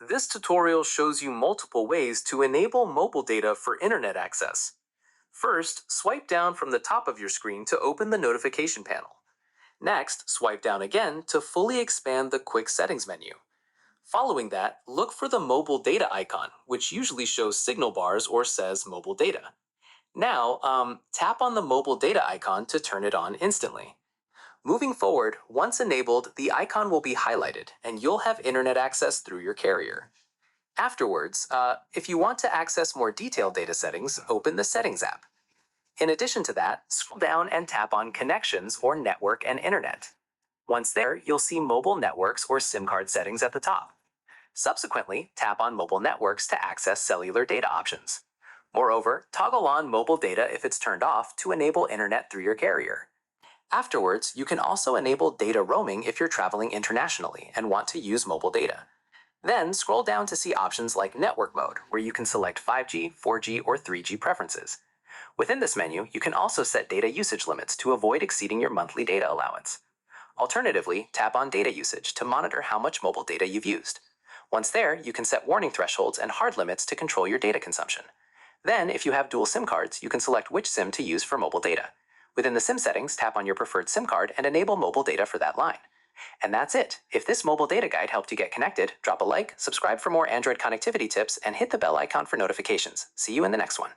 This tutorial shows you multiple ways to enable mobile data for internet access. First, swipe down from the top of your screen to open the notification panel. Next, swipe down again to fully expand the Quick Settings menu. Following that, look for the mobile data icon, which usually shows signal bars or says mobile data. Now, tap on the mobile data icon to turn it on instantly. Moving forward, once enabled, the icon will be highlighted and you'll have internet access through your carrier. Afterwards, if you want to access more detailed data settings, open the Settings app. In addition to that, scroll down and tap on Connections or Network and Internet. Once there, you'll see Mobile Networks or SIM card settings at the top. Subsequently, tap on Mobile Networks to access cellular data options. Moreover, toggle on mobile data if it's turned off to enable internet through your carrier. Afterwards, you can also enable data roaming if you're traveling internationally and want to use mobile data. Then scroll down to see options like Network Mode, where you can select 5G, 4G, or 3G preferences. Within this menu, you can also set data usage limits to avoid exceeding your monthly data allowance. Alternatively, tap on Data Usage to monitor how much mobile data you've used. Once there, you can set warning thresholds and hard limits to control your data consumption. Then, if you have dual SIM cards, you can select which SIM to use for mobile data. Within the SIM settings, tap on your preferred SIM card and enable mobile data for that line. And that's it. If this mobile data guide helped you get connected, drop a like, subscribe for more Android connectivity tips, and hit the bell icon for notifications. See you in the next one.